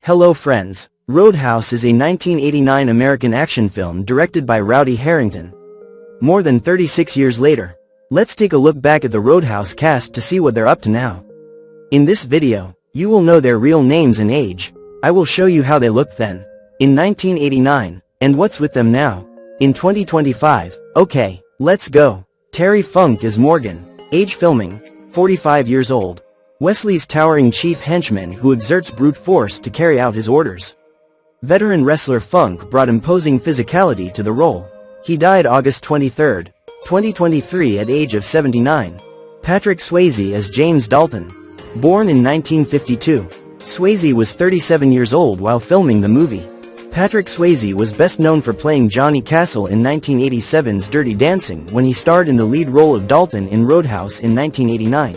Hello friends. Roadhouse is a 1989 American action film directed by Rowdy Harrington. More than 36 years later, let's take a look back at the Roadhouse cast to see what they're up to now. In this video, you will know their real names and age. I will show you how they looked then, in 1989, and what's with them now, in 2025. Okay, let's go. Terry Funk is Morgan, age filming, 45 years old. Wesley's towering chief henchman who exerts brute force to carry out his orders. Veteran wrestler Funk brought imposing physicality to the role. He died August 23, 2023 at age of 79. Patrick Swayze as James Dalton. Born in 1952, Swayze was 37 years old while filming the movie. Patrick Swayze was best known for playing Johnny Castle in 1987's Dirty Dancing when he starred in the lead role of Dalton in Roadhouse in 1989.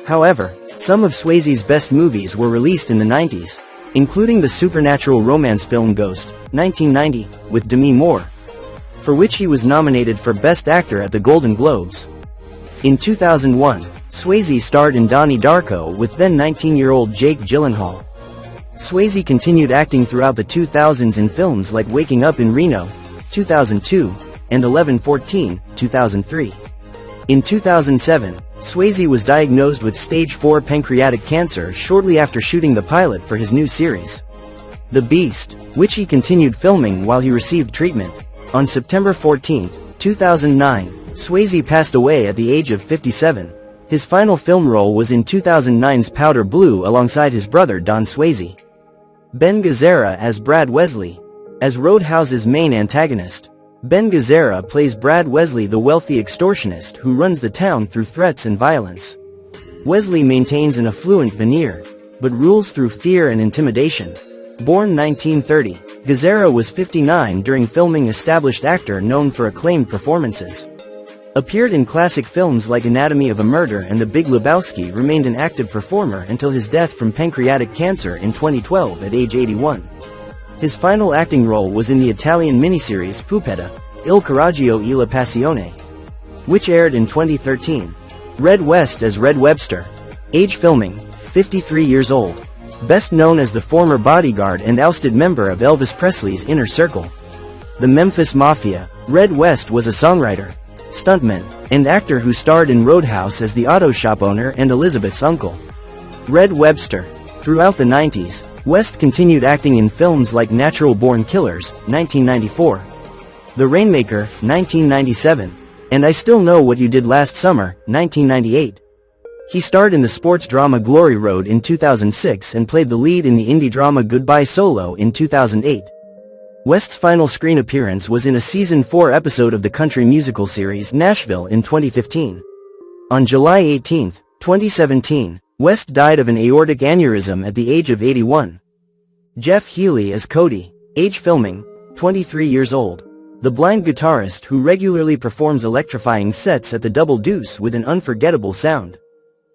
However, some of Swayze's best movies were released in the 90s, including the supernatural romance film Ghost, 1990, with Demi Moore, for which he was nominated for Best Actor at the Golden Globes. In 2001, Swayze starred in Donnie Darko with then 19-year-old Jake Gyllenhaal. Swayze continued acting throughout the 2000s in films like Waking Up in Reno, 2002, and 11-14, 2003. In 2007, Swayze was diagnosed with stage 4 pancreatic cancer shortly after shooting the pilot for his new series, The Beast, which he continued filming while he received treatment. On September 14, 2009, Swayze passed away at the age of 57. His final film role was in 2009's Powder Blue alongside his brother Don Swayze. Ben Gazzara as Brad Wesley. As Roadhouse's main antagonist, Ben Gazzara plays Brad Wesley, the wealthy extortionist who runs the town through threats and violence. Wesley maintains an affluent veneer, but rules through fear and intimidation. Born 1930, Gazzara was 59 during filming. Established actor known for acclaimed performances. Appeared in classic films like Anatomy of a Murder and The Big Lebowski. Remained an active performer until his death from pancreatic cancer in 2012 at age 81. His final acting role was in the Italian miniseries Pupetta, Il Coraggio e la Passione, which aired in 2013. Red West as Red Webster. Age filming, 53 years old. Best known as the former bodyguard and ousted member of Elvis Presley's Inner Circle. The Memphis Mafia, Red West was a songwriter, stuntman, and actor who starred in Roadhouse as the auto shop owner and Elizabeth's uncle. Red Webster. Throughout the 90s, West continued acting in films like Natural Born Killers, 1994, The Rainmaker, 1997, and I Still Know What You Did Last Summer, 1998. He starred in the sports drama Glory Road in 2006 and played the lead in the indie drama Goodbye Solo in 2008. West's final screen appearance was in a Season 4 episode of the country musical series Nashville in 2015. On July 18, 2017, West died of an aortic aneurysm at the age of 81. Jeff Healey as Cody. Age filming, 23 years old. The blind guitarist who regularly performs electrifying sets at the Double Deuce with an unforgettable sound.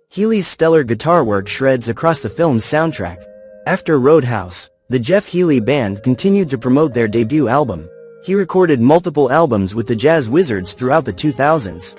Healey's stellar guitar work shreds across the film's soundtrack. After Roadhouse, the Jeff Healey Band continued to promote their debut album. He recorded multiple albums with the Jazz Wizards throughout the 2000s,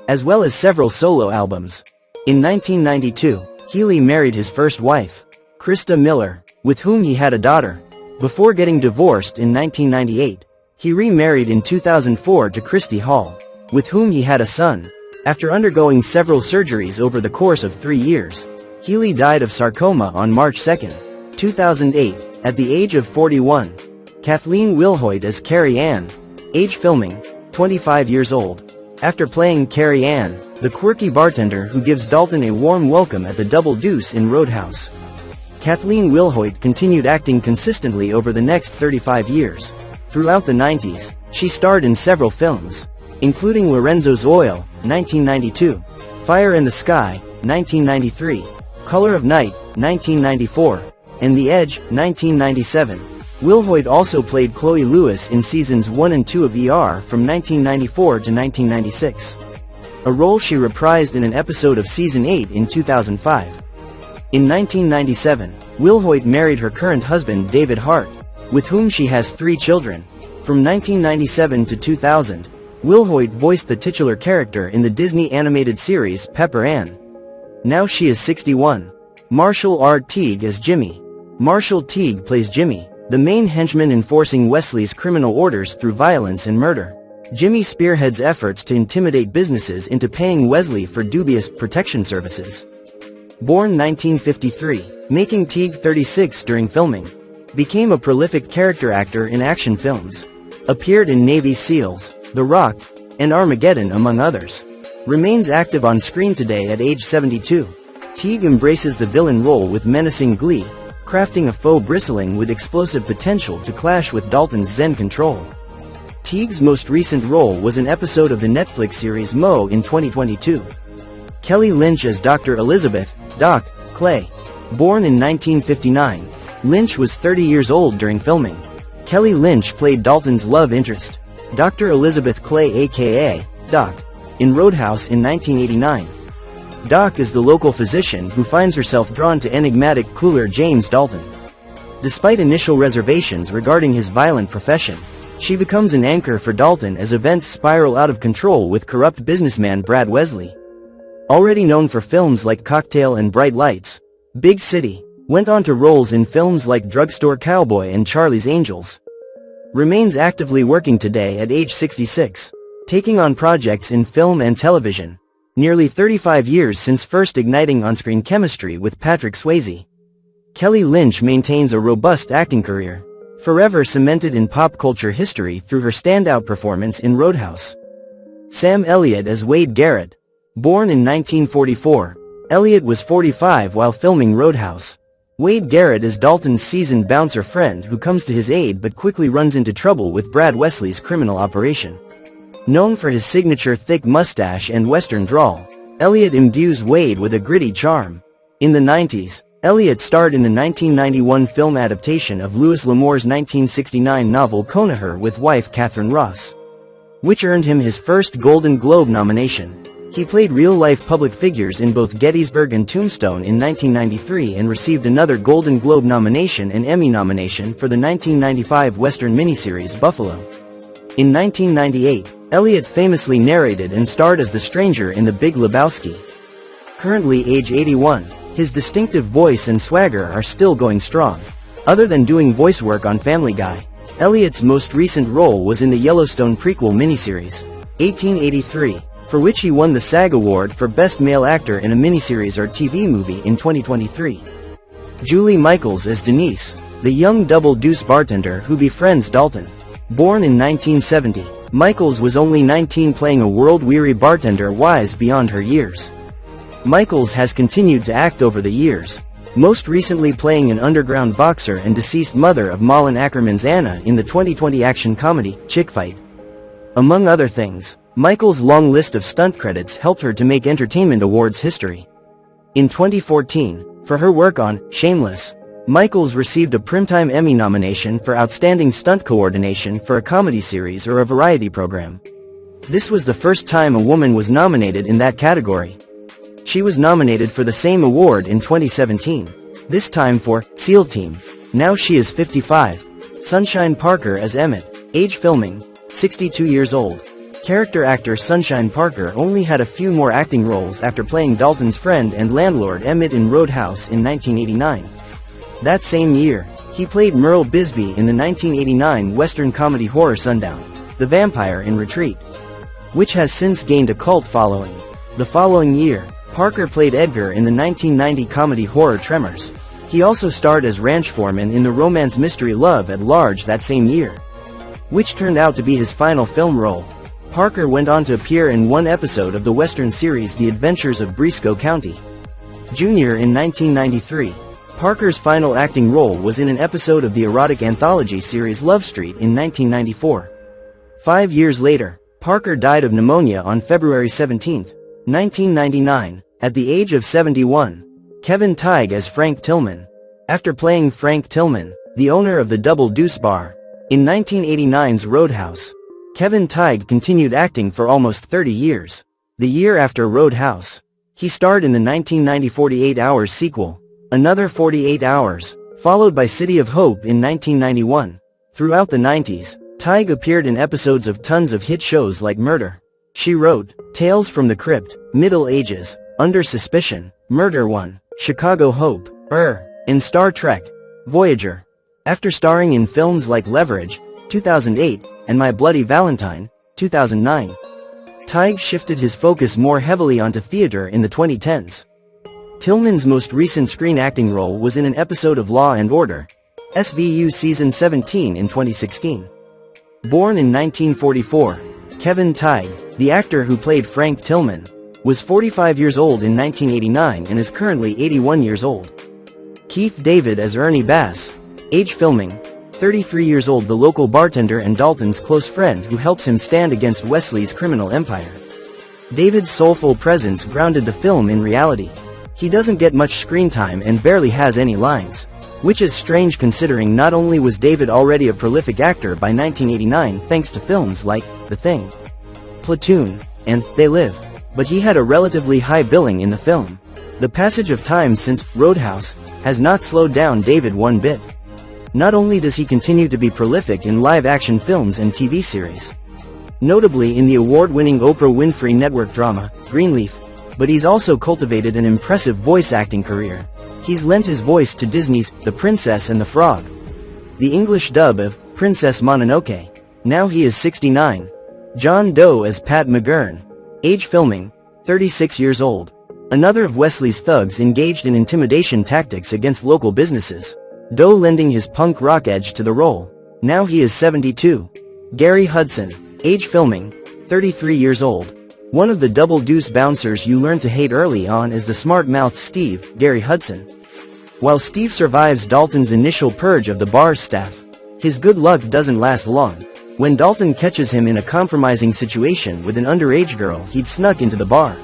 as well as several solo albums. In 1992, Healey married his first wife, Krista Miller, with whom he had a daughter. Before getting divorced in 1998, he remarried in 2004 to Christy Hall, with whom he had a son. After undergoing several surgeries over the course of 3 years, Healey died of sarcoma on March 2, 2008, at the age of 41. Kathleen Wilhoit as Carrie Ann. Age filming, 25 years old. After playing Carrie Ann, the quirky bartender who gives Dalton a warm welcome at the Double Deuce in Roadhouse, Kathleen Wilhoit continued acting consistently over the next 35 years. Throughout the 90s, she starred in several films, including Lorenzo's Oil, 1992, Fire in the Sky, 1993, Color of Night, 1994, and The Edge, 1997. Wilhoit also played Chloe Lewis in seasons 1 and 2 of ER from 1994 to 1996, a role she reprised in an episode of season 8 in 2005. In 1997, Wilhoit married her current husband David Hart, with whom she has 3 children. From 1997 to 2000, Wilhoit voiced the titular character in the Disney animated series Pepper Ann. Now she is 61. Marshall R. Teague as Jimmy. Marshall Teague plays Jimmy, the main henchman enforcing Wesley's criminal orders through violence and murder. Jimmy spearheads efforts to intimidate businesses into paying Wesley for dubious protection services. Born 1953, making Teague 36 during filming. Became a prolific character actor in action films. Appeared in Navy SEALs, The Rock, and Armageddon among others. Remains active on screen today at age 72. Teague embraces the villain role with menacing glee, crafting a foe bristling with explosive potential to clash with Dalton's Zen control. Teague's most recent role was an episode of the Netflix series Mo in 2022. Kelly Lynch as Dr. Elizabeth, Doc, Clay. Born in 1959, Lynch was 30 years old during filming. Kelly Lynch played Dalton's love interest, Dr. Elizabeth Clay aka Doc, in Roadhouse in 1989. Doc is the local physician who finds herself drawn to enigmatic cooler James Dalton. Despite initial reservations regarding his violent profession, she becomes an anchor for Dalton as events spiral out of control with corrupt businessman Brad Wesley. Already known for films like Cocktail and Bright Lights, Big City, went on to roles in films like Drugstore Cowboy and Charlie's Angels. Remains actively working today at age 66, taking on projects in film and television. Nearly 35 years since first igniting on-screen chemistry with Patrick Swayze. Kelly Lynch maintains a robust acting career, forever cemented in pop culture history through her standout performance in Roadhouse. Sam Elliott as Wade Garrett. Born in 1944, Elliott was 45 while filming Roadhouse. Wade Garrett is Dalton's seasoned bouncer friend who comes to his aid but quickly runs into trouble with Brad Wesley's criminal operation. Known for his signature thick mustache and Western drawl, Elliott imbues Wade with a gritty charm. In the 90s, Elliott starred in the 1991 film adaptation of Louis L'Amour's 1969 novel Conaher with wife Catherine Ross, which earned him his first Golden Globe nomination. He played real-life public figures in both Gettysburg and Tombstone in 1993 and received another Golden Globe nomination and Emmy nomination for the 1995 Western miniseries Buffalo. In 1998, Elliott famously narrated and starred as the stranger in The Big Lebowski. Currently age 81, his distinctive voice and swagger are still going strong. Other than doing voice work on Family Guy, Elliott's most recent role was in the Yellowstone prequel miniseries, 1883, for which he won the SAG Award for Best Male Actor in a Miniseries or TV Movie in 2023. Julie Michaels as Denise, the young Double Deuce bartender who befriends Dalton. Born in 1970, Michaels was only 19 playing a world-weary bartender wise beyond her years. Michaels has continued to act over the years, most recently playing an underground boxer and deceased mother of Malin Ackerman's Anna in the 2020 action comedy, Chick Fight. Among other things, Michaels' long list of stunt credits helped her to make Entertainment Awards history. In 2014, for her work on Shameless, Michaels received a Primetime Emmy nomination for Outstanding Stunt Coordination for a comedy series or a variety program. This was the first time a woman was nominated in that category. She was nominated for the same award in 2017, this time for SEAL Team. Now she is 55. Sunshine Parker as Emmett, age filming, 62 years old. Character actor Sunshine Parker only had a few more acting roles after playing Dalton's friend and landlord Emmett in Roadhouse in 1989. That same year, he played Merle Bisbee in the 1989 Western comedy horror Sundown, The Vampire in Retreat, which has since gained a cult following. The following year, Parker played Edgar in the 1990 comedy horror Tremors. He also starred as ranch foreman in the romance mystery Love at Large that same year, which turned out to be his final film role. Parker went on to appear in one episode of the Western series The Adventures of Briscoe County Jr. in 1993. Parker's final acting role was in an episode of the erotic anthology series Love Street in 1994. 5 years later, Parker died of pneumonia on February 17, 1999, at the age of 71. Kevin Tighe as Frank Tillman. After playing Frank Tillman, the owner of the Double Deuce Bar, in 1989's Roadhouse, Kevin Tighe continued acting for almost 30 years. The year after Roadhouse, he starred in the 1990 48 Hours sequel, Another 48 Hours, followed by City of Hope in 1991. Throughout the 90s, Tighe appeared in episodes of tons of hit shows like Murder, She Wrote, Tales from the Crypt, Middle Ages, Under Suspicion, Murder One, Chicago Hope, and Star Trek. Voyager. After starring in films like Leverage, 2008, and My Bloody Valentine, 2009, Tighe shifted his focus more heavily onto theater in the 2010s. Tillman's most recent screen acting role was in an episode of Law & Order, SVU Season 17 in 2016. Born in 1944, Kevin Tighe, the actor who played Frank Tillman, was 45 years old in 1989 and is currently 81 years old. Keith David as Ernie Bass, age filming, 33 years old, the local bartender and Dalton's close friend who helps him stand against Wesley's criminal empire. David's soulful presence grounded the film in reality. He doesn't get much screen time and barely has any lines, which is strange considering not only was David already a prolific actor by 1989 thanks to films like The Thing, Platoon, and They Live, but he had a relatively high billing in the film. The passage of time since Roadhouse has not slowed down David one bit. Not only does he continue to be prolific in live-action films and TV series, notably in the award-winning Oprah Winfrey Network drama, Greenleaf, but he's also cultivated an impressive voice acting career. He's lent his voice to Disney's The Princess and the Frog, the English dub of Princess Mononoke. Now he is 69. John Doe as Pat McGurn, age filming, 36 years old. Another of Wesley's thugs engaged in intimidation tactics against local businesses, Doe lending his punk rock edge to the role. Now he is 72. Gary Hudson, age filming, 33 years old. One of the double deuce bouncers you learn to hate early on is the smart-mouthed Steve, Gary Hudson. While Steve survives Dalton's initial purge of the bar's staff, his good luck doesn't last long. When Dalton catches him in a compromising situation with an underage girl he'd snuck into the bar,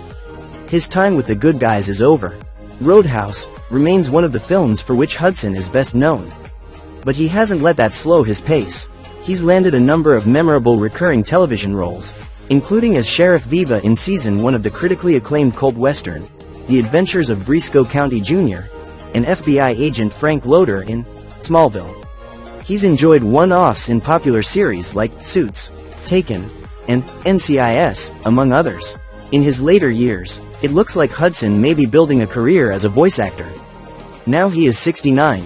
his time with the good guys is over. Roadhouse remains one of the films for which Hudson is best known. But he hasn't let that slow his pace. He's landed a number of memorable recurring television roles, including as Sheriff Viva in Season 1 of the critically acclaimed cult western, The Adventures of Briscoe County Jr., and FBI agent Frank Loader in Smallville. He's enjoyed one-offs in popular series like Suits, Taken, and NCIS, among others. In his later years, it looks like Hudson may be building a career as a voice actor. Now he is 69.